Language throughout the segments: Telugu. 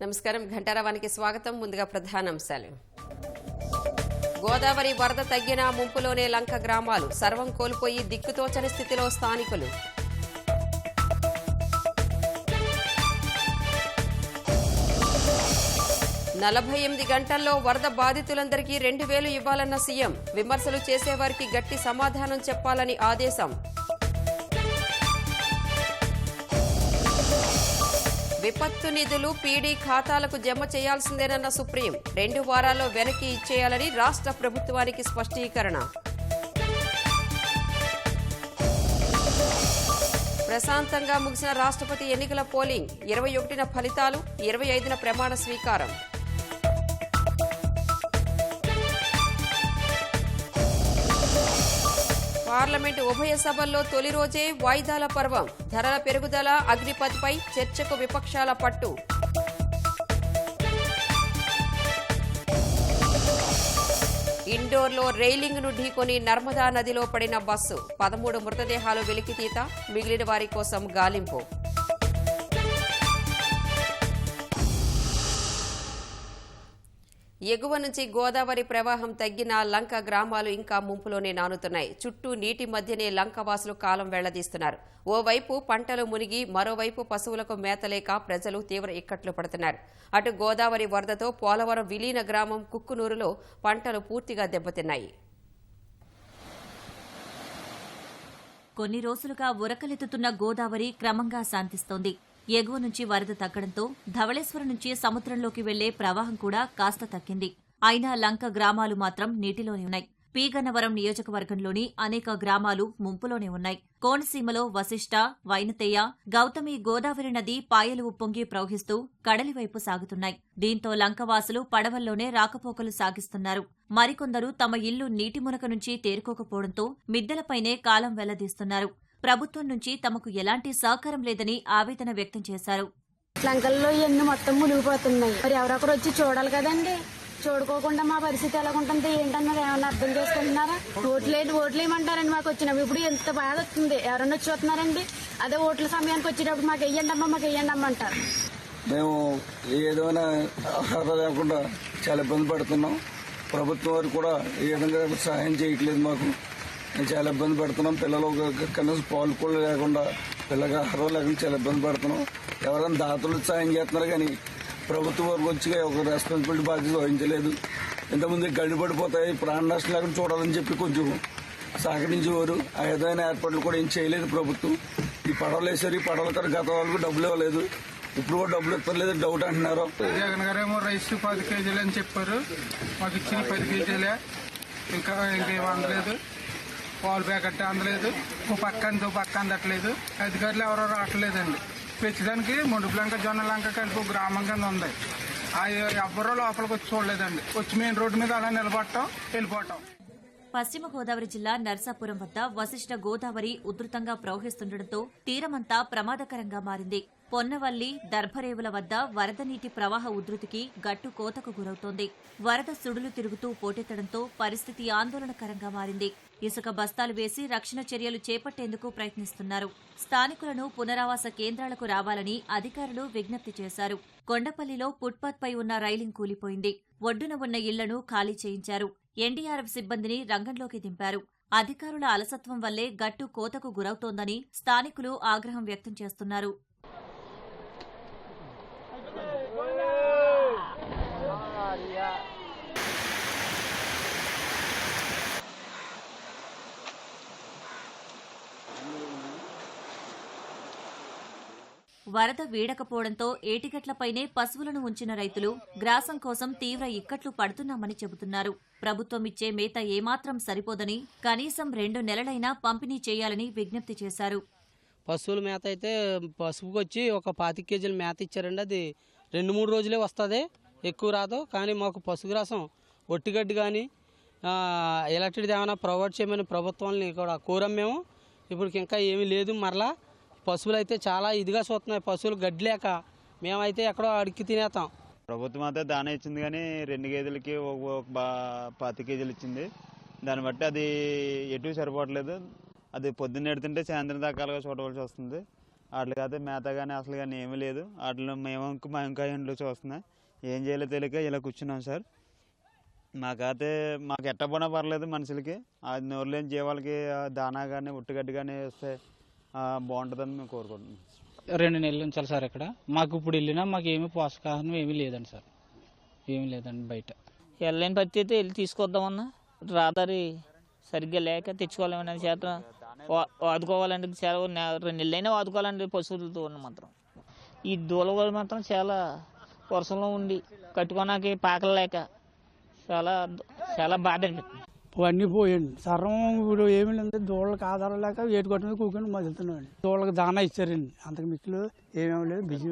నమస్కారం ఘంటారావానికి స్వాగతం. ముందుగా ప్రధానాంశాలు. గోదావరి వరద తగ్గిన ముంపులోనే లంక గ్రామాలు, సర్వం కోల్పోయి దిక్కుతోచని స్థితిలో స్థానికులు. నలభై 8 గంటల్లో వరద బాధితులందరికీ 2,000 ఇవ్వాలన్న సీఎం, విమర్శలు చేసేవారికి గట్టి సమాధానం చెప్పాలని ఆదేశం. విపత్తు నిధులు పీడీ ఖాతాలకు జమ చేయాల్సిందేనన్న సుప్రీం, 2 వారాల్లో వెనక్కి ఇచ్చేయాలని రాష్ట్ర ప్రభుత్వానికి స్పష్టీకరణ. ప్రశాంతంగా ముగిసిన రాష్ట్రపతి ఎన్నికల పోలింగ్, 21న ఫలితాలు, 25న ప్రమాణ స్వీకారం. పార్లమెంటు ఉభయ సభల్లో తొలి రోజే వాయిదాల పర్వం, ధరల పెరుగుదల, అగ్నిపథ్పై చర్చకు విపక్షాల పట్టు. ఇండోర్లో రైలింగ్ను ఢీకొని నర్మదా నదిలో పడిన బస్సు, 13 మృతదేహాలు వెలికితీత, మిగిలిన వారి కోసం గాలింపు. ఎగువ నుంచి గోదావరి ప్రవాహం తగ్గిన లంక గ్రామాలు ఇంకా ముంపులోనే నానుతున్నాయి. చుట్టూ నీటి మధ్యనే లంకవాసులు కాలం వెళ్లదీస్తున్నారు. ఓవైపు పంటలు మునిగి, మరోవైపు పశువులకు మేతలేక ప్రజలు తీవ్ర ఇక్కట్లు పడుతున్నారు. అటు గోదావరి వరదతో పోలవరం విలీన గ్రామం కుక్కునూరులో పంటలు పూర్తిగా దెబ్బతిన్నాయి. కొన్ని రోజులుగా ఉరకలెత్తుతున్న గోదావరి క్రమంగా శాంతిస్తోంది. ఎగువ నుంచి వరద తగ్గడంతో ధవళేశ్వరం నుంచి సముద్రంలోకి వెళ్లే ప్రవాహం కూడా కాస్త తగ్గింది. అయినా లంక గ్రామాలు మాత్రం నీటిలోనే ఉన్నాయి. పీగన్నవరం నియోజకవర్గంలోని అనేక గ్రామాలు ముంపులోనే ఉన్నాయి. కోనసీమలో వశిష్ట, వైనతేయ, గౌతమి గోదావరి నది పాయలు ఉప్పొంగి ప్రవహిస్తూ కడలివైపు సాగుతున్నాయి. దీంతో లంకవాసులు పడవల్లోనే రాకపోకలు సాగిస్తున్నారు. మరికొందరు తమ ఇల్లు నీటి మునక నుంచి తేరుకోకపోవడంతో మిద్దెలపైనే కాలం వెళ్లదీస్తున్నారు. ప్రభుత్వం నుంచి తమకు ఎలాంటి సహకారం లేదని ఆవేదన వ్యక్తం చేశారు. లంకల్లో ఎన్ని మొత్తం మునిగిపోతున్నాయి. మరి ఎవరొకరు వచ్చి చూడాలి కదండి. చూడుకోకుండా మా పరిస్థితి ఎలాగుంటుంది ఏంటన్నది ఏమన్నా అర్థం చేసుకుంటున్నారా? ఓట్లేయమంటారండి మాకు వచ్చినప్పుడు. ఇప్పుడు ఎంత బాధ వస్తుంది. ఎవరన్నా వచ్చి చూస్తున్నారండి. అదే ఓట్ల సమయానికి వచ్చేటప్పుడు మాకు వెయ్యండి అంటారు. మేము ఏదైనా ఆహారం లేకుండా చాలా ఇబ్బంది పడుతున్నాం. ప్రభుత్వం వారు కూడా ఏ విధంగా సహాయం చేయట్లేదు. మాకు చాలా ఇబ్బంది పడుతున్నాం. పిల్లలు కనీసం పాలు కూడా లేకుండా, పిల్లగా ఆహారం లేకుండా చాలా ఇబ్బంది పడుతున్నాం. ఎవరైనా దాతలు సాయం చేస్తున్నారు కానీ ప్రభుత్వం వరకు వచ్చి ఒక రెస్పాన్సిబిలిటీ బాధ్యత వహించలేదు. ఇంతకుముందు గడ్డి పడిపోతాయి, ప్రాణ నష్టం లేకుండా చూడాలని చెప్పి కొంచెం సహకరించేవారు. ఆ విధమైన ఏర్పాట్లు కూడా ఏం చేయలేదు ప్రభుత్వం. ఈ పడవలు వేసారు. ఈ పడవల కూడా గత వాళ్ళకు డబ్బులు ఇవ్వలేదు. ఇప్పుడు కూడా డబ్బులు ఇవ్వలేదు, డౌట్ అంటున్నారు. జగన్ గారేమో రైస్ 10 కేజీలు అని చెప్పారు. మాకు ఇచ్చిన 10 కేజీలే, ఇంకా ఇంకేం అందలేదు. పాలు ప్యాకెట్ అందలేదు. ఓ పక్క అందట్లేదు. అధికారులు ఎవరో రావట్లేదండి. పెంచడానికి మొండుపులంక, జొన్నలంక కలిపి గ్రామం కింద ఉంది. ఎవ్వరూ లోపలికి వచ్చి చూడలేదండి. వచ్చి మెయిన్ రోడ్డు మీద అలా నిలబడటం, వెళ్ళిపోవటం. పశ్చిమ గోదావరి జిల్లా నర్సాపురం వద్ద వశిష్ట గోదావరి ఉధృతంగా ప్రవహిస్తుండటంతో తీరమంతా ప్రమాదకరంగా మారింది. పొన్నవల్లి, దర్భరేవుల వద్ద వరద నీటి ప్రవాహ ఉధృతికి గట్టు కోతకు గురవుతోంది. వరద సుడులు తిరుగుతూ పోటెత్తడంతో పరిస్థితి ఆందోళనకరంగా మారింది. ఇసుక బస్తాలు వేసి రక్షణ చర్యలు చేపట్టేందుకు ప్రయత్నిస్తున్నారు. స్థానికులను పునరావాస కేంద్రాలకు రావాలని అధికారులు విజ్ఞప్తి చేశారు. కొండపల్లిలో ఫుట్పాత్పై ఉన్న రైలింగ్ కూలిపోయింది. ఒడ్డున ఉన్న ఇళ్లను ఖాళీ చేయించారు. ఎన్డీఆర్ఎఫ్ సిబ్బందిని రంగంలోకి దింపారు. అధికారుల అలసత్వం వల్లే గట్టు కోతకు గురవుతోందని స్థానికులు ఆగ్రహం వ్యక్తం చేస్తున్నారు. వరద వీడకపోవడంతో ఏటిగట్లపైనే పశువులను ఉంచిన రైతులు గ్రాసం కోసం తీవ్ర ఇక్కట్లు పడుతున్నామని చెబుతున్నారు. ప్రభుత్వం ఇచ్చే మేత ఏమాత్రం సరిపోదని కనీసం 2 నెలలైనా పంపిణీ చేయాలని విజ్ఞప్తి చేశారు. పశువుల మేత అయితే పశువుకి వచ్చి ఒక 25 కేజీల మేత ఇచ్చారండి. అది 2-3 రోజులే వస్తుంది, ఎక్కువ రాదు. కానీ మాకు పశుగ్రాసం, ఒట్టిగడ్డి కానీ ఇలాంటిది ఏమైనా ప్రొవైడ్ చేయమని ప్రభుత్వాన్ని కూడా కోరాం మేము. ఇప్పుడు ఇంకా ఏమీ లేదు. మరలా పశువులు అయితే చాలా ఇదిగా చూస్తున్నాయి. పశువులు గడ్డి లేక మేమైతే ఎక్కడో అడిగి తినేస్తాం. ప్రభుత్వం అయితే దానే ఇచ్చింది కానీ 2 కేజీలకి ఒక 10 కేజీలు ఇచ్చింది. దాన్ని బట్టి అది ఎటు సరిపోవట్లేదు. అది పొద్దున్న ఎడుతుంటే సాయంత్రం దాకాలుగా చూడవలసి వస్తుంది. వాటికైతే మేత కానీ అసలు కానీ ఏమీ లేదు. వాటిలో మేము ఇంకా ఇంట్లో చూస్తున్నాం, ఏం చేయాలో తెలియక ఇలా కూర్చున్నాం సార్. మాకు ఎట్టపోయినా పర్లేదు, మనుషులకి అది నోరులేని జీవాలకి దానా కానీ ఉట్టుగడ్డి కానీ వేస్తే బాగుంటుందని మేము కోరుకుంటున్నాం. 2 నెలలు ఉంచాలి సార్ ఇక్కడ. మాకు ఇప్పుడు వెళ్ళినా మాకు ఏమీ పోషకాహారం ఏమీ లేదండి సార్, ఏమీ లేదండి. బయట వెళ్ళని పరిస్థితి వెళ్ళి తీసుకొద్దామన్నా రాదారి సరిగ్గా లేక తెచ్చుకోవాలనే చేత వాదుకోవాలంటే చాలా 2 నెలలైనా వాదుకోవాలండి పశువులతో ఉన్న మాత్రం. ఈ దూలగోలు మాత్రం చాలా వర్షంలో ఉండి కట్టుకోనాకి పాకలు లేక చాలా చాలా బాధ అనిపిస్తుంది. అన్నీ పోయండి సర్వం ఇప్పుడు ఏమి లేదు, దూడలకు ఆధారం లేక ఏటు కొట్టిన కూకొని మదులుతున్నామండి. దూడలకు దానా ఇచ్చారండి, అంతకు మిక్కులు ఏమేమి లేదు, బిజీ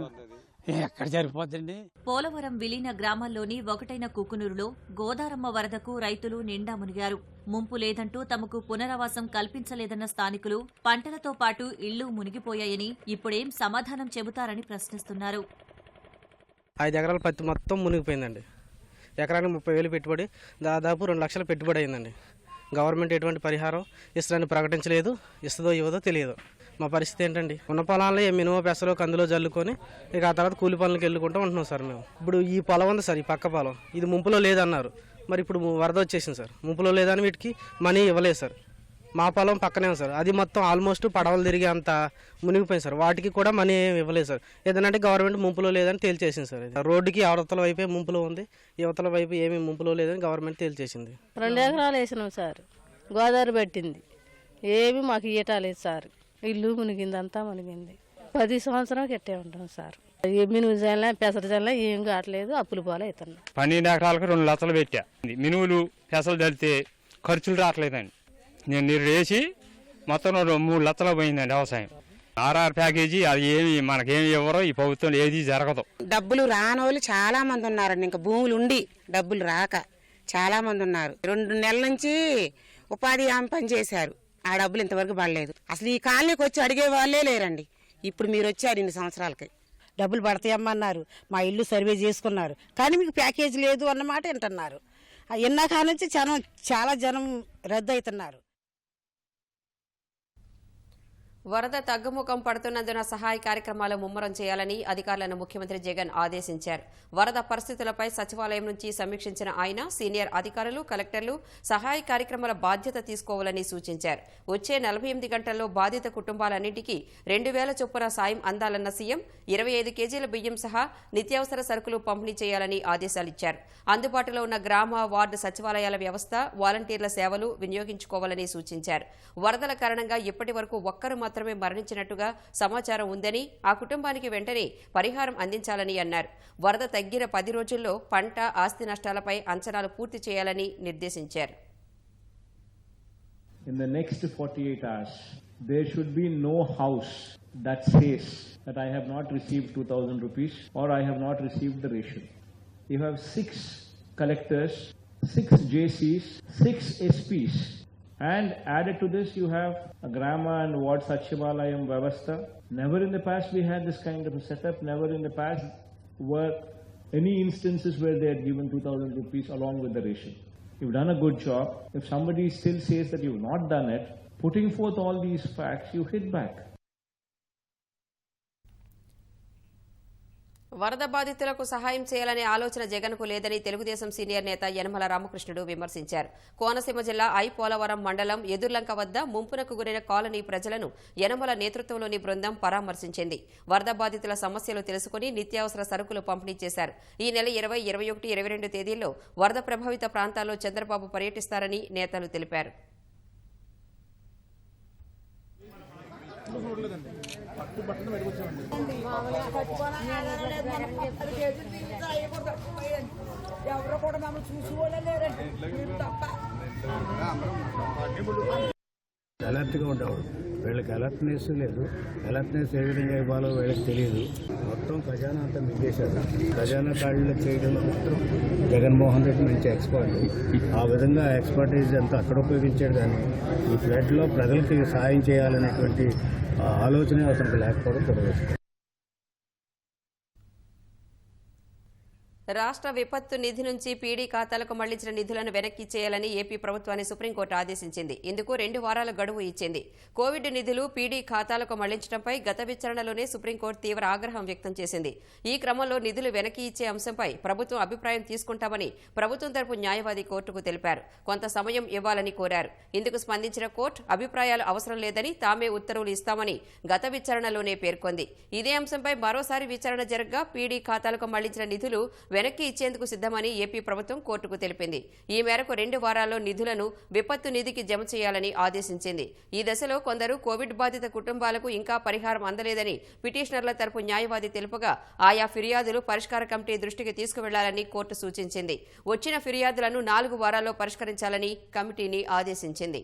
ఎక్కడ సరిపోద్దండి. పోలవరం విలీన గ్రామాల్లోని ఒకటైన కుకునూరులో గోదారమ్మ వరదకు రైతులు నిండా మునిగారు. ముంపు లేదంటూ తమకు పునరావాసం కల్పించలేదన్న స్థానికులు పంటలతో పాటు ఇళ్లు మునిగిపోయాయని ఇప్పుడేం సమాధానం చెబుతారని ప్రశ్నిస్తున్నారు. 5 ఎకరాల పత్తి మొత్తం మునిగిపోయిందండి. ఎకరానికి 30,000 పెట్టుబడి, దాదాపు 2 లక్షల పెట్టుబడి అయిందండి. గవర్నమెంట్ ఎటువంటి పరిహారం ఇస్తుందని ప్రకటించలేదు, ఇస్తుందో ఇవ్వదో తెలియదు. మా పరిస్థితి ఏంటండి, ఉన్న పొలాల్లో మినిమం పెసలో కందులో జల్లుకొని ఇక ఆ తర్వాత కూలి పనులకు వెళ్ళుకుంటూ ఉంటున్నాం సార్. మేము ఇప్పుడు ఈ పొలం ఉంది సార్, ఈ పక్క పొలం ఇది ముంపులో లేదన్నారు, మరి ఇప్పుడు వరద వచ్చేసింది సార్. ముంపులో లేదని వీటికి మనీ ఇవ్వలేదు సార్. మా పొలం పక్కనే ఉంది సార్, అది మొత్తం ఆల్మోస్ట్ పడవలు తిరిగి అంత మునిగిపోయింది సార్. వాటికి కూడా మనీ ఏమి ఇవ్వలేదు సార్. ఏదంటే గవర్నమెంట్ ముంపులో లేదని తేల్చేసింది సార్. రోడ్డుకి అవతల వైపే ముంపులో ఉంది, యువతల వైపు ఏమీ ముంపులో లేదని గవర్నమెంట్ తేల్చేసింది. 2 ఎకరాలు వేసినాం సార్, గోదావరి పట్టింది, ఏమి మాకు ఇయ్యటాలేదు సార్. ఇల్లు మునిగింది, అంతా మునిగింది. 10 సంవత్సరం కట్టే ఉంటాం సార్. మినువులు జల్ల పెసర జల్ల ఏం కావట్లేదు, అప్పులు పోలే అవుతున్నాం. 12 ఎకరాలకు 2 లక్షలు పెట్టా. మినువులు పెసలు చల్లితే ఖర్చులు రావట్లేదండి. నేను నీరు వేసి మొత్తం 3 లక్షలు పోయిందండి వ్యవసాయం. ఆర్ఆర్ ప్యాకేజీ అది ఏమి మనకేమి ఇవ్వరో, ఈ ప్రభుత్వం ఏది జరగదు. డబ్బులు రాని వాళ్ళు చాలా మంది ఉన్నారండి, ఇంకా భూములు ఉండి డబ్బులు రాక చాలా మంది ఉన్నారు. 2 నెలల నుంచి ఉపాధి హామీ పని చేశారు, ఆ డబ్బులు ఇంతవరకు పడలేదు. అసలు ఈ కాలనీకి వచ్చి అడిగే వాళ్ళే లేరండి. ఇప్పుడు మీరు వచ్చారు 2 సంవత్సరాలకి. డబ్బులు పడతాయమ్మన్నారు, మా ఇల్లు సర్వే చేసుకున్నారు, కానీ మీకు ప్యాకేజ్ లేదు అన్నమాట వింటున్నారు. ఎన్నాకా నుంచి చాలా జనం రద్దు అవుతున్నారు. వరద తగ్గుముఖం పడుతున్నందున సహాయ కార్యక్రమాలు ముమ్మరం చేయాలని అధికారులను ముఖ్యమంత్రి జగన్ ఆదేశించారు. వరద పరిస్థితులపై సచివాలయం నుంచి సమీక్షించిన ఆయన సీనియర్ అధికారులు, కలెక్టర్లు సహాయ కార్యక్రమాల బాధ్యత తీసుకోవాలని సూచించారు. వచ్చే 48 గంటల్లో బాధిత కుటుంబాలన్నింటికీ 2,000 చొప్పున సాయం అందాలన్న సీఎం 25 కేజీల బియ్యం సహా నిత్యావసర సరుకులు పంపిణీ చేయాలని ఆదేశాలిచ్చారు. అందుబాటులో ఉన్న గ్రామ, వార్డు సచివాలయాల వ్యవస్థ, వాలంటీర్ల సేవలు వినియోగించుకోవాలని సూచించారు. వరదల కారణంగా ఇప్పటి వరకు ఒక్కరు మాత్రమే మరణించినట్టుగా సమాచారం ఉందని, ఆ కుటుంబానికి వెంటనే పరిహారం అందించాలని అన్నారు. వరద తగ్గిన 10 రోజుల్లో పంట, ఆస్తి నష్టాలపై అంచనాలు పూర్తి చేయాలని నిర్దేశించారు. In the next 48 hours, there should be no house that says that I have not received 2,000 rupees or I have not received the ration. You have 6 collectors, 6 JCs, 6 SPs. And added to this, you have a Grama and Ward Sachivalayam Vyavastha. Never in the past we had this kind of a setup. Never in the past were any instances where they had given 2,000 rupees along with the ration. You've done a good job. If somebody still says that you've not done it, putting forth all these facts, you hit back. వరద బాధితులకు సహాయం చేయాలనే ఆలోచన జగన్కు లేదని తెలుగుదేశం సీనియర్ నేత యనమల రామకృష్ణుడు విమర్శించారు. కోనసీమ జిల్లా పోలవరం మండలం ఎదుర్లంక వద్ద ముంపునకు గురైన కాలనీ ప్రజలను యనమల నేతృత్వంలోని బృందం పరామర్శించింది. వరద బాధితుల సమస్యలు తెలుసుకుని నిత్యావసర సరుకులు పంపిణీ చేశారు. ఈ నెల 20, 21, 22 తేదీల్లో వరద ప్రభావిత ప్రాంతాల్లో చంద్రబాబు పర్యటిస్తారని నేతలు తెలిపారు. అలర్ట్గా ఉండేవాడు. వీళ్ళకి అలర్ట్నెస్ లేదు. అలర్ట్నెస్ ఏ విధంగా ఇవ్వాలో వీళ్ళకి తెలియదు. మొత్తం ఖజానా అంతా మింగేశారు. ఖజానా ఖాళీలో చేయడంలో మాత్రం జగన్మోహన్ రెడ్డి మంచి ఎక్స్పర్ట్. ఆ విధంగా ఎక్స్పర్టైజ్ అంతా అక్కడ ఉపయోగించాడు. కానీ ఈ ఫ్లడ్లో ప్రజలకి సాయం చేయాలనేటువంటి ఆలోచనే అతనికి లేకపోవడం దురదృష్టం. రాష్ట్ర విపత్తు నిధి నుంచి పీడీ ఖాతాలకు మళ్లించిన నిధులను వెనక్కి చేయాలని ఏపీ ప్రభుత్వాన్ని సుప్రీంకోర్టు ఆదేశించింది. ఇందుకు 2 వారాల గడువు ఇచ్చింది. కోవిడ్ నిధులు పీడీ ఖాతాలకు మళ్లించడంపై గత విచారణలోనే సుప్రీంకోర్టు తీవ్ర ఆగ్రహం వ్యక్తం చేసింది. ఈ క్రమంలో నిధులు వెనక్కి ఇచ్చే అంశంపై ప్రభుత్వం అభిప్రాయం తీసుకుంటామని ప్రభుత్వం తరపు న్యాయవాది కోర్టుకు తెలిపారు. కొంత సమయం ఇవ్వాలని కోరారు. ఇందుకు స్పందించిన కోర్టు అభిప్రాయాలు అవసరం లేదని తామే ఉత్తర్వులు ఇస్తామని గత విచారణలోనే పేర్కొంది. ఇదే అంశంపై మరోసారి విచారణ జరగగా పీడీ ఖాతాలకు మళ్లించిన నిధులు వెనక్కి ఇచ్చేందుకు సిద్ధమని ఏపీ ప్రభుత్వం కోర్టుకు తెలిపింది. ఈ మేరకు 2 వారాల్లో నిధులను విపత్తు నిధికి జమ చేయాలని ఆదేశించింది. ఈ దశలో కొందరు కోవిడ్ బాధిత కుటుంబాలకు ఇంకా పరిహారం అందలేదని పిటిషనర్ల తరపు న్యాయవాది తెలుపగా ఆయా ఫిర్యాదులు పరిష్కార కమిటీ దృష్టికి తీసుకువెళ్లాలని కోర్టు సూచించింది. వచ్చిన ఫిర్యాదులను 4 వారాల్లో పరిష్కరించాలని కమిటీని ఆదేశించింది.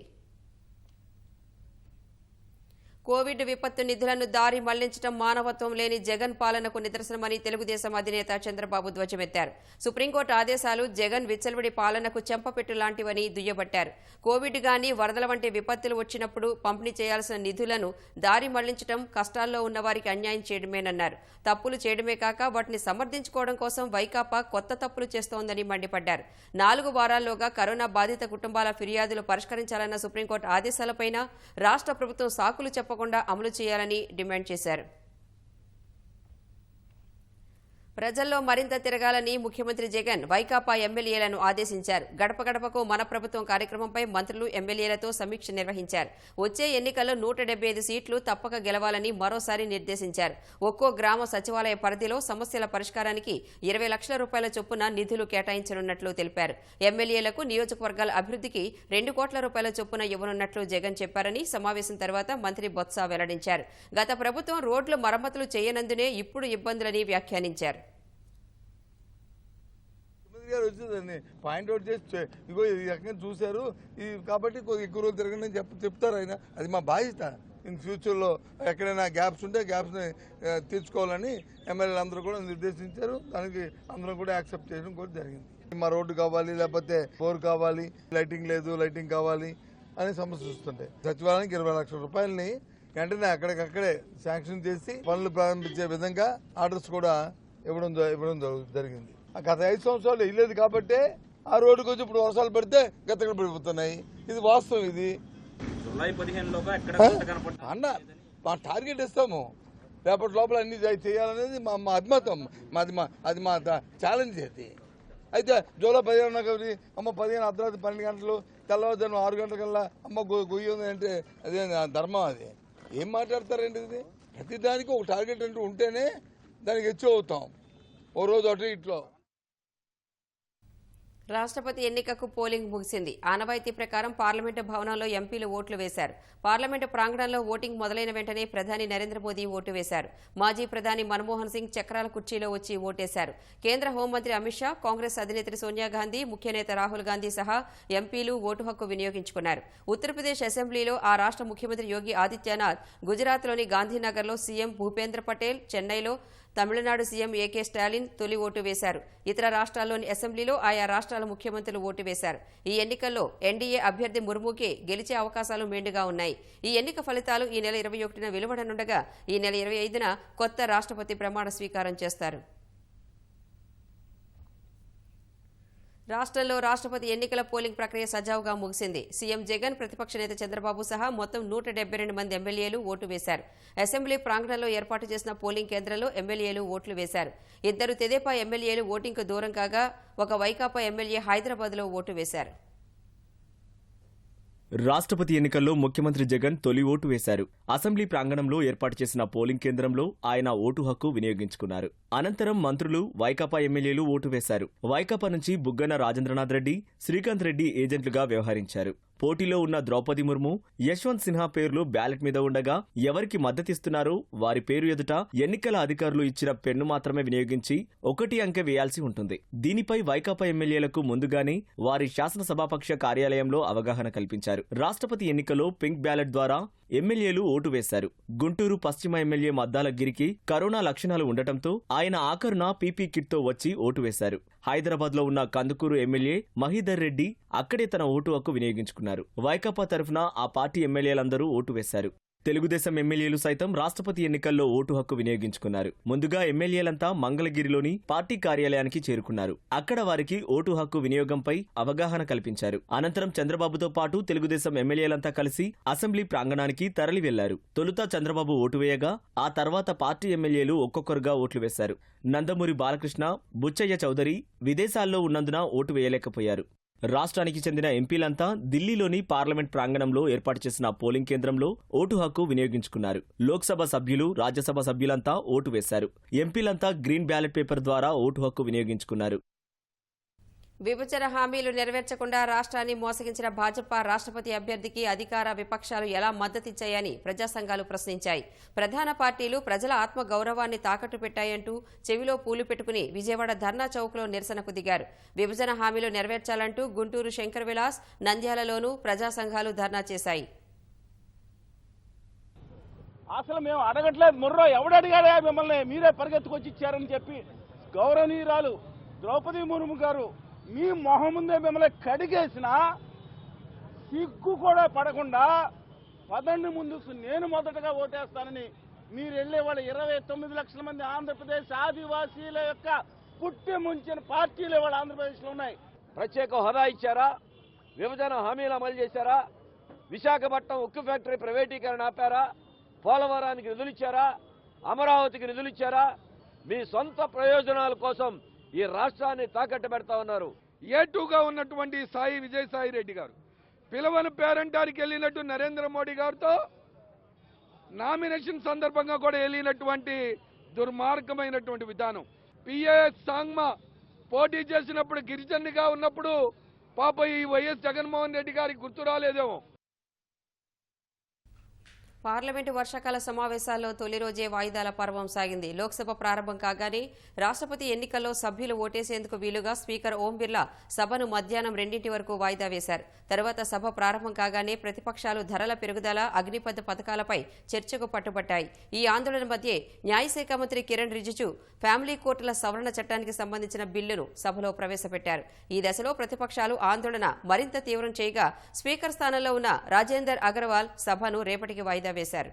కోవిడ్ విపత్తు నిధులను దారి మళ్లించడం మానవత్వం లేని జగన్ పాలనకు నిదర్శనమని తెలుగుదేశం అధినేత చంద్రబాబు ధ్వజమెత్తారు. సుప్రీంకోర్టు ఆదేశాలు జగన్ విచ్చలవిడి పాలనకు చెంపపెట్టు లాంటివని దుయ్యబట్టారు. కోవిడ్ గానీ వరదల వంటి విపత్తులు వచ్చినప్పుడు పంపిణీ చేయాల్సిన నిధులను దారి మళ్లించడం కష్టాల్లో ఉన్న వారికి అన్యాయం చేయడమేనన్నారు. తప్పులు చేయడమే కాక వాటిని సమర్థించుకోవడం కోసం వైకాపా కొత్త తప్పులు చేస్తోందని మండిపడ్డారు. 4 వారాల్లోగా కరోనా బాధిత కుటుంబాల ఫిర్యాదులు పరిష్కరించాలన్న సుప్రీంకోర్టు ఆదేశాలపైన రాష్ట్ర ప్రభుత్వం సాకులు చెప్పకుండా అమలు చేయాలని డిమాండ్ చేశారు. ప్రజల్లో మరింత తిరగాలని ముఖ్యమంత్రి జగన్ వైకాపా ఎమ్మెల్యేలను ఆదేశించారు. గడప గడపకు మన ప్రభుత్వం కార్యక్రమంపై మంత్రులు ఎమ్మెల్యేలతో సమీక్ష నిర్వహించారు. వచ్చే ఎన్నికల్లో 175 సీట్లు తప్పక గెలవాలని మరోసారి నిర్దేశించారు. ఒక్కో గ్రామ సచివాలయ పరిధిలో సమస్యల పరిష్కారానికి 20 లక్షల రూపాయల చొప్పున నిధులు కేటాయించనున్నట్లు తెలిపారు. ఎమ్మెల్యేలకు నియోజకవర్గాల అభివృద్ధికి 2 కోట్ల రూపాయల చొప్పున ఇవ్వనున్నట్లు జగన్ చెప్పారని సమావేశం తర్వాత మంత్రి బొత్స వెల్లడించారు. గత ప్రభుత్వం రోడ్లు మరమ్మతులు చేయనందునే ఇప్పుడు ఇబ్బందులని వ్యాఖ్యానించారు. వచ్చేదాన్ని పాయింట్అవుట్ చేసి ఇగో ఈ రకంగా చూశారు కాబట్టి ఎక్కువ రోజులు తిరగండి చెప్తారు ఆయన. అది మా బాధ్యత. ఇన్ ఫ్యూచర్లో ఎక్కడైనా గ్యాప్స్ ఉంటే గ్యాప్స్ని తీర్చుకోవాలని ఎమ్మెల్యేలు అందరూ కూడా నిర్దేశించారు. దానికి అందరూ కూడా యాక్సెప్ట్ చేయడం కూడా జరిగింది. మా రోడ్డు కావాలి, లేకపోతే బోర్ కావాలి, లైటింగ్ లేదు, లైటింగ్ కావాలి అని సమస్య వస్తుంటాయి. సచివాలయానికి 20 లక్షల రూపాయలని వెంటనే అక్కడికక్కడే శాంక్షన్ చేసి పనులు ప్రారంభించే విధంగా ఆర్డర్స్ కూడా ఇవ్వడం జరిగింది. గత 5 సంవత్సరాలు ఇల్లేదు కాబట్టి ఆ రోడ్డుకు వచ్చి ఇప్పుడు వర్షాలు పడితే గతగడ పడిపోతున్నాయి. ఇది వాస్తవం. ఇది జూలై 15 అన్న మా టార్గెట్ ఇస్తాము. రేపటి లోపల అన్ని చేయాలనేది మా అభిమతం. అది మా ఛాలెంజ్. అది అయితే జూలై 15 అమ్మ 15 అర్ధరాత్రి 12 గంటలు తెల్లవారుజాము 6 గంటల కల్లా అమ్మ గొయ్యి ఉంది అంటే అదే ధర్మం. అది ఏం మాట్లాడతారండి? ఇది ప్రతిదానికి ఒక టార్గెట్ అంటూ ఉంటేనే దానికి హెచ్చు అవుతాం. ఓ రోజు అటు ఇట్లో. రాష్ట్రపతి ఎన్నికకు పోలింగ్ ముగిసింది. ఆనవాయితీ ప్రకారం పార్లమెంటు భవనంలో ఎంపీలు ఓట్లు వేశారు. పార్లమెంటు ప్రాంగణంలో ఓటింగ్ మొదలైన వెంటనే ప్రధాని నరేంద్ర మోదీ ఓటు వేశారు. మాజీ ప్రధాని మన్మోహన్ సింగ్ చక్రాల కుర్చీలో వచ్చి ఓటేశారు. కేంద్ర హోంమంత్రి అమిత్ షా, కాంగ్రెస్ అధినేత్రి సోనియా గాంధీ, ముఖ్య నేత రాహుల్ గాంధీ సహా ఎంపీలు ఓటు హక్కు వినియోగించుకున్నారు. ఉత్తరప్రదేశ్ అసెంబ్లీలో ఆ రాష్ట్ర ముఖ్యమంత్రి యోగి ఆదిత్యనాథ్, గుజరాత్లోని గాంధీనగర్లో సీఎం భూపేంద్ర పటేల్, చెన్నైలో తమిళనాడు సీఎం ఏకే స్టాలిన్ తొలి ఓటు వేశారు. ఇతర రాష్ట్రాల్లోని అసెంబ్లీలో ఆయా రాష్ట్రాల ముఖ్యమంత్రులు ఓటు వేశారు. ఈ ఎన్నికల్లో ఎన్డీఏ అభ్యర్థి ముర్ముకే గెలిచే అవకాశాలు మెండుగా ఉన్నాయి. ఈ ఎన్నిక ఫలితాలు ఈ నెల 21న వెలువడనుండగా ఈ నెల 25న కొత్త రాష్ట్రపతి ప్రమాణ స్వీకారం చేస్తారు. రాష్ట్రంలో రాష్ట్రపతి ఎన్నికల పోలింగ్ ప్రక్రియ సజావుగా ముగిసింది. సీఎం జగన్, ప్రతిపక్ష నేత చంద్రబాబు సహా మొత్తం 172 మంది ఎమ్మెల్యేలు ఓటు వేశారు. అసెంబ్లీ ప్రాంగణంలో ఏర్పాటు చేసిన పోలింగ్ కేంద్రంలో ఎమ్మెల్యేలు ఓట్లు వేశారు. 2 తెదేపా ఎమ్మెల్యేలు ఓటింగ్కు దూరం కాగా ఒక వైకాపా ఎమ్మెల్యే హైదరాబాద్లో ఓటు వేశారు. రాష్ట్రపతి ఎన్నికల్లో ముఖ్యమంత్రి జగన్ తొలి ఓటు వేశారు. అసెంబ్లీ ప్రాంగణంలో ఏర్పాటు చేసిన పోలింగ్ కేంద్రంలో ఆయన ఓటు హక్కు వినియోగించుకున్నారు. అనంతరం మంత్రులు, వైకాపా ఎమ్మెల్యేలు ఓటు వేశారు. వైకాపా నుంచి బుగ్గన రాజేంద్రనాథ్ రెడ్డి, శ్రీకాంత్ రెడ్డి ఏజెంట్లుగా వ్యవహరించారు. పోటీలో ఉన్న ద్రౌపది ముర్ము, యశ్వంత్ సిన్హా పేర్లు బ్యాలెట్ మీద ఉండగా ఎవరికి మద్దతిస్తున్నారో వారి పేరు ఎదుట ఎన్నికల అధికారులు ఇచ్చిన పెన్ను మాత్రమే వినియోగించి 1 అంకె వేయాల్సి ఉంటుంది. దీనిపై వైకాపా ఎమ్మెల్యేలకు ముందుగానే వారి శాసనసభాపక్ష కార్యాలయంలో అవగాహన కల్పించారు. రాష్ట్రపతి ఎన్నికలో పింక్ బ్యాలెట్ ద్వారా ఎమ్మెల్యేలు ఓటు వేశారు. గుంటూరు పశ్చిమ ఎమ్మెల్యే మద్దాల గిరికి కరోనా లక్షణాలు ఉండటంతో ఆయన ఆఖరున పీపీ కిట్తో వచ్చి ఓటు వేశారు. హైదరాబాద్లో ఉన్న కందుకూరు ఎమ్మెల్యే మహీధర్ రెడ్డి అక్కడే తన ఓటు హక్కు వినియోగించుకున్నారు. వైకాపా తరఫున ఆ పార్టీ ఎమ్మెల్యేలందరూ ఓటు వేశారు. తెలుగుదేశం ఎమ్మెల్యేలు సైతం రాష్ట్రపతి ఎన్నికల్లో ఓటు హక్కు వినియోగించుకున్నారు. ముందుగా ఎమ్మెల్యేలంతా మంగళగిరిలోని పార్టీ కార్యాలయానికి చేరుకున్నారు. అక్కడ వారికి ఓటు హక్కు వినియోగంపై అవగాహన కల్పించారు. అనంతరం చంద్రబాబుతో పాటు తెలుగుదేశం ఎమ్మెల్యేలంతా కలిసి అసెంబ్లీ ప్రాంగణానికి తరలి వెళ్లారు. తొలుత చంద్రబాబు ఓటు వేయగా ఆ తర్వాత పార్టీ ఎమ్మెల్యేలు ఒక్కొక్కరుగా ఓట్లు వేశారు. నందమూరి బాలకృష్ణ, బుచ్చయ్య చౌదరి విదేశాల్లో ఉన్నందున ఓటు వేయలేకపోయారు. రాష్ట్రానికి చెందిన ఎంపీలంతా ఢిల్లీలోని పార్లమెంట్ ప్రాంగణంలో ఏర్పాటు చేసిన పోలింగ్ కేంద్రంలో ఓటు హక్కు వినియోగించుకున్నారు. లోక్సభ సభ్యులు, రాజ్యసభ సభ్యులంతా ఓటు వేశారు. ఎంపీలంతా గ్రీన్ బ్యాలెట్ పేపర్ ద్వారా ఓటు హక్కు వినియోగించుకున్నారు. విభజన హామీలు నెరవేర్చకుండా రాష్ట్రాన్ని మోసగించిన భాజపా రాష్ట్రపతి అభ్యర్థికి అధికార విపక్షాలు ఎలా మద్దతిచ్చాయని ప్రజా సంఘాలు ప్రశ్నించాయి. ప్రధాన పార్టీలు ప్రజల ఆత్మ గౌరవాన్ని తాకట్టు పెట్టాయంటూ చెవిలో పూలు పెట్టుకుని విజయవాడ ధర్నా చౌక్లో నిరసనకు దిగారు. విభజన హామీలు నెరవేర్చాలంటూ గుంటూరు శంకర్ విలాస్, నంద్యాలలోనూ ప్రజా సంఘాలు ధర్నా చేశాయి. అసలు మేము అడగట్లేదు, ముర్రో ఎవడు అడిగాడా మిమ్మల్ని, మీరే పరిగెత్తుకొచ్చి ఇచ్చారని చెప్పి గౌరవనీయురాలు ద్రౌపది ముర్ము గారు మీ మొహం ముందే మిమ్మల్ని కడిగేసిన సిగ్గు కూడా పడకుండా పదండి ముందుకు నేను మొదటగా ఓటేస్తానని మీరు వెళ్లే వాళ్ళ 29 లక్షల మంది ఆంధ్రప్రదేశ్ ఆదివాసీల యొక్క పుట్టి ముంచిన పార్టీలు వాళ్ళ ఆంధ్రప్రదేశ్లో ఉన్నాయి. ప్రత్యేక హోదా ఇచ్చారా? విభజన హామీలు అమలు చేశారా? విశాఖపట్నం ఉక్కు ఫ్యాక్టరీ ప్రైవేటీకరణ ఆపారా? పోలవరానికి నిధులు ఇచ్చారా? అమరావతికి నిధులు ఇచ్చారా? మీ సొంత ప్రయోజనాల కోసం ఈ రాష్ట్రాన్ని తాకట్టు పెడతా ఉన్నారు. ఏటూగా ఉన్నటువంటి సాయి విజయసాయి రెడ్డి గారు పిలవని పేరంటానికి వెళ్ళినట్టు నరేంద్ర మోడీ గారితో నామినేషన్ సందర్భంగా కూడా వెళ్ళినటువంటి దుర్మార్గమైనటువంటి విధానం. పిఏఎస్ సాంగ్మా పోటీ చేసినప్పుడు గిరిజనుడిగా ఉన్నప్పుడు పాప ఈ వైఎస్ జగన్మోహన్ రెడ్డి గారికి గుర్తు రాలేదేమో. పార్లమెంటు వర్షాకాల సమావేశాల్లో తొలి రోజే వాయిదాల పర్వం సాగింది. లోక్సభ ప్రారంభం కాగానే రాష్ట్రపతి ఎన్నికల్లో సభ్యులు ఓటేసేందుకు వీలుగా స్పీకర్ ఓం బిర్లా సభను మధ్యాహ్నం 2 వరకు వాయిదా వేశారు. తర్వాత సభ ప్రారంభం కాగానే ప్రతిపక్షాలు ధరల పెరుగుదల, అగ్నిపథ్ పథకాలపై చర్చకు పట్టుబట్టాయి. ఈ ఆందోళన మధ్య న్యాయశాఖ మంత్రి కిరణ్ రిజిజు ఫ్యామిలీ కోర్టుల సవరణ చట్టానికి సంబంధించిన బిల్లును సభలో ప్రవేశపెట్టారు. ఈ దశలో ప్రతిపక్షాలు ఆందోళన మరింత తీవ్రం చేయగా స్పీకర్ స్థానంలో ఉన్న రాజేందర్ అగర్వాల్ సభను రేపటికి వాయిదా వేశారు.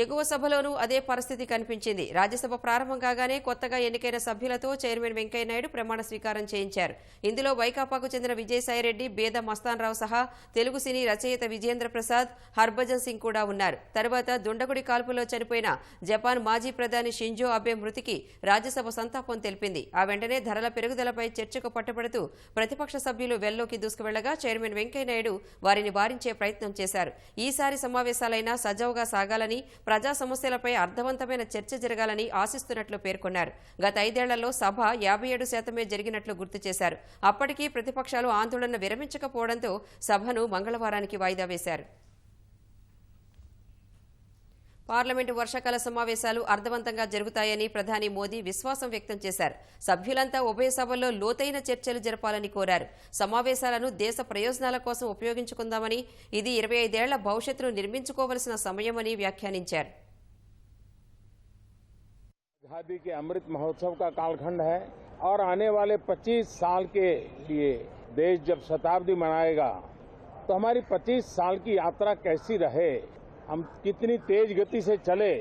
ఎగువ సభలోనూ అదే పరిస్థితి కనిపించింది. రాజ్యసభ ప్రారంభం కాగానే కొత్తగా ఎన్నికైన సభ్యులతో చైర్మన్ వెంకయ్యనాయుడు ప్రమాణ స్వీకారం చేయించారు. ఇందులో వైకాపాకు చెందిన విజయసాయిరెడ్డి, బేద మస్తాన్రావు సహా తెలుగు సినీ రచయిత విజేంద్ర ప్రసాద్, హర్భజన్ సింగ్ కూడా ఉన్నారు. తర్వాత దుండగుడి కాల్పులో చనిపోయిన జపాన్ మాజీ ప్రధాని షింజో అబే మృతికి రాజ్యసభ సంతాపం తెలిపింది. ఆ వెంటనే ధరల పెరుగుదలపై చర్చకు పట్టుబడుతూ ప్రతిపక్ష సభ్యులు వెల్లోకి దూసుకువెళ్లగా చైర్మన్ వెంకయ్యనాయుడు వారిని వారించే ప్రయత్నం చేశారు. ఈసారి సమావేశాలైనా సజావుగా సాగాలని, ప్రజా సమస్యలపై అర్థవంతమైన చర్చ జరగాలని ఆశిస్తున్నట్లు పేర్కొన్నారు. గత 5 ఏళ్లలో సభ 57% జరిగినట్లు గుర్తు చేశారు. అప్పటికీ ప్రతిపక్షాలు ఆందోళన విరమించకపోవడంతో సభను మంగళవారానికి వాయిదా వేశారు. పార్లమెంటు వర్షాకాల సమావేశాలు అర్థవంతంగా జరుగుతాయని ప్రధాని మోదీ విశ్వాసం వ్యక్తం చేశారు. సభ్యులంతా ఉభయ సభల్లో లోతైన చర్చలు జరపాలని కోరారు. సమావేశాలను దేశ ప్రయోజనాల కోసం ఉపయోగించుకుందామని, ఇది 25 ఏళ్ల భవిష్యత్తును నిర్మించుకోవలసిన సమయమని వ్యాఖ్యానించారు. आजादी के अमृत महोत्सव का कालखंड है और आने वाले 25 साल के लिए देश जब शताब्दी मनाएगा तो हमारी 25 साल की यात्रा कैसी रहे, हम कितनी तेज गति से चले,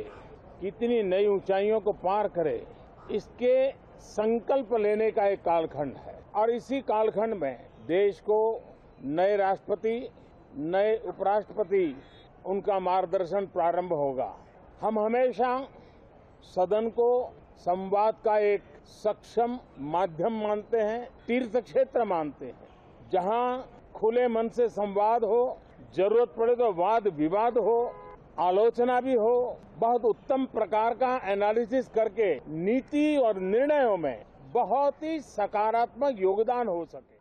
कितनी नई ऊंचाइयों को पार करें, इसके संकल्प लेने का एक कालखंड है. और इसी कालखंड में देश को नए राष्ट्रपति, नए उपराष्ट्रपति, उनका मार्गदर्शन प्रारंभ होगा. हम हमेशा सदन को संवाद का एक सक्षम माध्यम मानते हैं, तीर्थ क्षेत्र मानते हैं, जहां खुले मन से संवाद हो, जरूरत पड़े तो वाद विवाद हो, आलोचना भी हो, बहुत उत्तम प्रकार का एनालिसिस करके नीति और निर्णयों में बहुत ही सकारात्मक योगदान हो सके.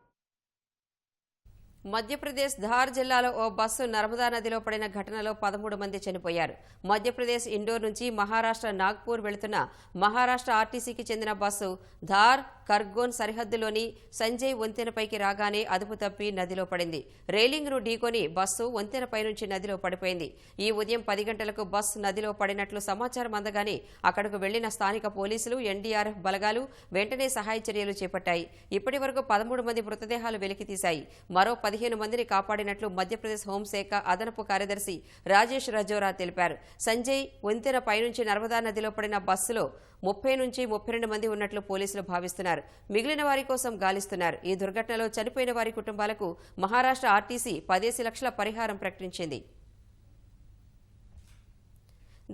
మధ్యప్రదేశ్ ధార్ జిల్లాలో ఓ బస్సు నర్మదా నదిలో పడిన ఘటనలో 13 మంది చనిపోయారు. మధ్యప్రదేశ్ ఇండోర్ నుంచి మహారాష్ట్ర నాగ్పూర్ వెళుతున్న మహారాష్ట్ర ఆర్టీసీకి చెందిన బస్సు ధార్ ఖర్గోన్ సరిహద్దులోని సంజయ్ వంతెనపైకి రాగానే అదుపు తప్పి నదిలో పడింది. రైలింగ్ను ఢీకొని బస్సు వంతెనపై నుంచి నదిలో పడిపోయింది. ఈ ఉదయం 10 గంటలకు బస్సు నదిలో పడినట్లు సమాచారం అందగానే అక్కడకు వెళ్లిన స్థానిక పోలీసులు, ఎన్డీఆర్ఎఫ్ బలగాలు వెంటనే సహాయ చర్యలు చేపట్టాయి. ఇప్పటి వరకు 13 మంది మృతదేహాలు వెలికితీశాయి. మరో 15 మందిని కాపాడినట్లు మధ్యప్రదేశ్ హోంశాఖ అదనపు కార్యదర్శి రాజేష్ రజోరా తెలిపారు. సంజయ్ వంతెన పైనుంచి నర్మదా నదిలో పడిన బస్సులో 30 నుంచి 32 మంది ఉన్నట్లు పోలీసులు భావిస్తున్నారు. మిగిలిన వారి కోసం గాలిస్తున్నారు. ఈ దుర్ఘటనలో చనిపోయిన వారి కుటుంబాలకు మహారాష్ట్ర ఆర్టీసీ 10 లక్షల పరిహారం ప్రకటించింది.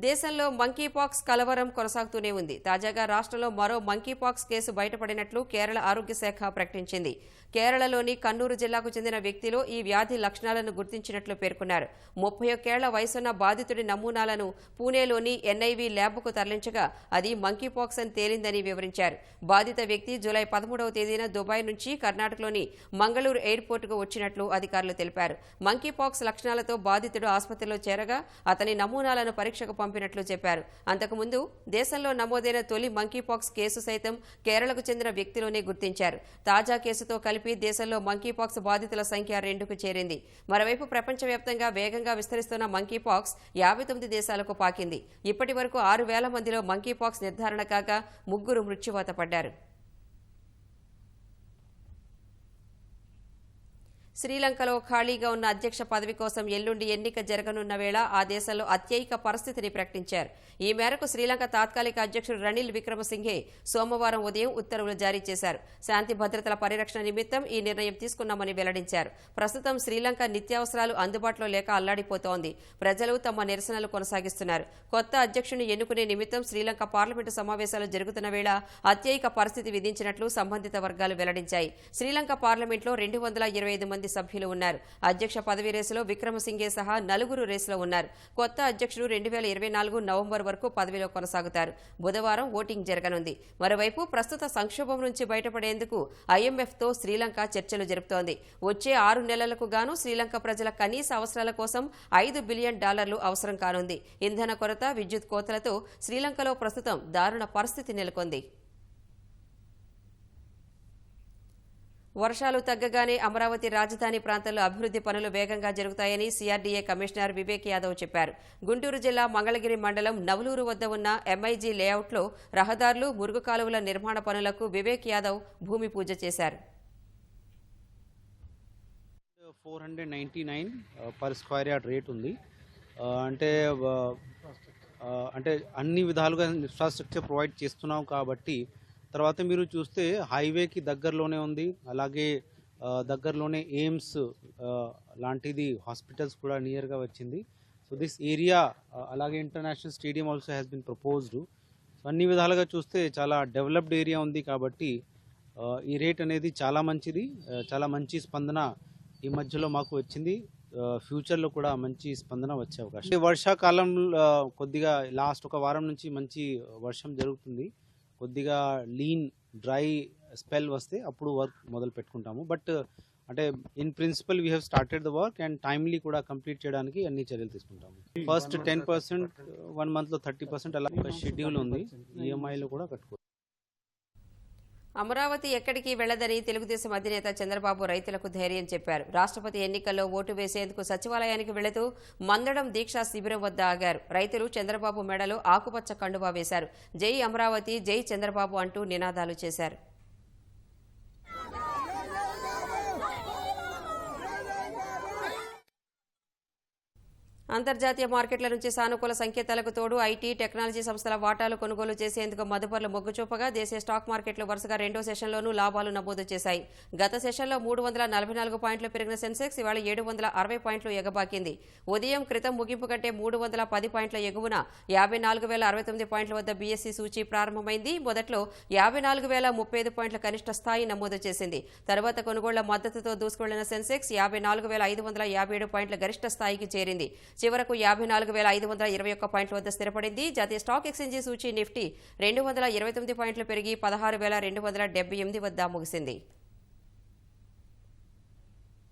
దేశంలో మంకీపాక్స్ కలవరం కొనసాగుతూనే ఉంది. తాజాగా రాష్ట్రంలో మరో మంకీపాక్స్ కేసు బయటపడినట్లు కేరళ ఆరోగ్య శాఖ ప్రకటించింది. కేరళలోని కన్నూరు జిల్లాకు చెందిన వ్యక్తిలో ఈ వ్యాధి లక్షణాలను గుర్తించినట్లు పేర్కొన్నారు. 31 ఏళ్ల వయసున్న బాధితుడి నమూనాలను పూణేలోని ఎన్ఐవి ల్యాబ్కు తరలించగా అది మంకీపాక్స్ అని తేలిందని వివరించారు. బాధిత వ్యక్తి జూలై 13వ తేదీన దుబాయ్ నుంచి కర్ణాటకలోని మంగళూరు ఎయిర్పోర్టుకు వచ్చినట్లు అధికారులు తెలిపారు. మంకీపాక్స్ లక్షణాలతో బాధితుడు ఆసుపత్రిలో చేరగా అతని నమూనాలను పరీక్షకు పంపినట్లు చెప్పారు. అంతకుముందు దేశంలో నమోదైన తొలి మంకీపాక్స్ కేసు సైతం కేరళకు చెందిన వ్యక్తిలోనే గుర్తించారు. తాజా కేసుతో కలిపి దేశంలో మంకీపాక్స్ బాధితుల సంఖ్య 2కు చేరింది. మరోవైపు ప్రపంచవ్యాప్తంగా వేగంగా విస్తరిస్తున్న మంకీపాక్స్ 59 దేశాలకు పాకింది. ఇప్పటి వరకు 6,000 మందిలో మంకీపాక్స్ నిర్ధారణ కాగా 3 మృత్యువాత పడ్డారు. శ్రీలంకలో ఖాళీగా ఉన్న అధ్యక్ష పదవి కోసం ఎల్లుండి ఎన్నిక జరగనున్న వేళ ఆ దేశంలో అత్యయిక పరిస్థితిని ప్రకటించారు. ఈ మేరకు శ్రీలంక తాత్కాలిక అధ్యక్షుడు రనిల్ విక్రమసింఘే సోమవారం ఉదయం ఉత్తర్వులు జారీ చేశారు. శాంతి భద్రతల పరిరక్షణ నిమిత్తం ఈ నిర్ణయం తీసుకున్నామని వెల్లడించారు. ప్రస్తుతం శ్రీలంక నిత్యావసరాలు అందుబాటులో లేక అల్లాడిపోతోంది. ప్రజలు తమ నిరసనలు కొనసాగిస్తున్నారు. కొత్త అధ్యక్షుని ఎన్నుకునే నిమిత్తం శ్రీలంక పార్లమెంటు సమావేశాలు జరుగుతున్న వేళ అత్యయిక పరిస్థితి విధించినట్లు సంబంధిత వర్గాలు వెల్లడించాయి. శ్రీలంక పార్లమెంట్లో 225 మంది సభ్యులు ఉన్నారు. అధ్యక్ష పదవి రేసులో విక్రమసింఘే సహా 4 రేసులో ఉన్నారు. కొత్త అధ్యక్షుడు 2024 నవంబర్ వరకు పదవిలో కొనసాగుతారు. బుధవారం ఓటింగ్ జరగనుంది. మరోవైపు ప్రస్తుత సంక్షోభం నుంచి బయటపడేందుకు IMFతో శ్రీలంక చర్చలు జరుపుతోంది. వచ్చే 6 నెలలకు గాను శ్రీలంక ప్రజల కనీస అవసరాల కోసం $5 బిలియన్ అవసరం కానుంది. ఇంధన కొరత, విద్యుత్ కోతలతో శ్రీలంకలో ప్రస్తుతం దారుణ పరిస్థితి నెలకొంది. వర్షాలు తగ్గగానే అమరావతి రాజధాని ప్రాంతంలో అభివృద్ధి పనులు వేగంగా జరుగుతాయని CRDA కమిషనర్ వివేక్ యాదవ్ చెప్పారు. గుంటూరు జిల్లా మంగళగిరి మండలం నవలూరు వద్ద ఉన్న MIG లేఅవుట్లో రహదారులు, మురుగు కాలువల నిర్మాణ పనులకు వివేక్ యాదవ్ భూమి పూజ చేశారు. 499 పర్ స్క్వేర్ యార్డ్ రేట్ ఉంది. అంటే అన్ని విధాలుగా ఇన్ఫ్రాస్ట్రక్చర్ ప్రొవైడ్ చేస్తున్నాం కాబట్టి తర్వాత మీరు చూస్తే హైవేకి దగ్గరలోనే ఉంది. అలాగే దగ్గరలోనే ఎయిమ్స్ లాంటిది హాస్పిటల్స్ కూడా నియర్గా వచ్చింది. సో దిస్ ఏరియా అలాగే international stadium also has been proposed. So అన్ని విధాలుగా చూస్తే చాలా డెవలప్డ్ ఏరియా ఉంది కాబట్టి ఈ రేట్ అనేది చాలా మంచిది. చాలా మంచి స్పందన ఈ మధ్యలో మాకు వచ్చింది. ఫ్యూచర్లో కూడా మంచి స్పందన వచ్చే అవకాశం. వర్షాకాలం కొద్దిగా లాస్ట్ ఒక వారం నుంచి మంచి వర్షం జరుగుతుంది. కొద్దిగా లీన్ డ్రై స్పెల్ వస్తే అప్పుడు వర్క్ మొదలు పెట్టుకుంటాము. బట్ అంటే in principle we have started the work and timely కూడా కంప్లీట్ చేయడానికి అన్ని చర్యలు తీసుకుంటాము. ఫస్ట్ 10%, 1 మంత్లో 30% అలా షెడ్యూల్ ఉంది. EMIలో కూడా కట్టుకోవచ్చు. అమరావతి ఎక్కడికి వెళ్లదని తెలుగుదేశం అధినేత చంద్రబాబు రైతులకు ధైర్యం చెప్పారు. రాష్ట్రపతి ఎన్నికల్లో ఓటు వేసేందుకు సచివాలయానికి వెళుతూ మందడం దీక్షా శిబిరం వద్ద ఆగారు. రైతులు చంద్రబాబు మెడలో ఆకుపచ్చ కండువా వేశారు. జై అమరావతి, జై చంద్రబాబు అంటూ నినాదాలు చేశారు. అంతర్జాతీయ మార్కెట్ల నుంచి సానుకూల సంకేతాలకు తోడు ఐటీ, టెక్నాలజీ సంస్థల వాటాలు కొనుగోలు చేసేందుకు మదుపర్లు మొగ్గు చూపగా దేశీయ స్టాక్ మార్కెట్లు వరుసగా 2వ సెషన్లోనూ లాభాలు నమోదు చేశాయి. గత సెషన్లో 344 పాయింట్లు పెరిగిన సెన్సెక్స్ ఇవాళ 760 పాయింట్లు ఎగబాకింది. ఉదయం క్రితం ముగింపు కంటే 310 పాయింట్ల ఎగువన 54,069 పాయింట్ల వద్ద BSE సూచీ ప్రారంభమైంది. మొదట్లో 54,035 పాయింట్ల కనిష్ట స్థాయి నమోదు చేసింది. తర్వాత కొనుగోళ్ల మద్దతుతో దూసుకెళ్లిన సెన్సెక్స్ 54,557 పాయింట్ల గరిష్ట స్థాయికి చేరింది. చివరకు 54,521 పాయింట్ల వద్ద స్థిరపడింది. జాతీయ స్టాక్ ఎక్స్చేంజీ సూచీ నిఫ్టీ 229 పాయింట్లు పెరిగి 16,278 వద్ద ముగిసింది.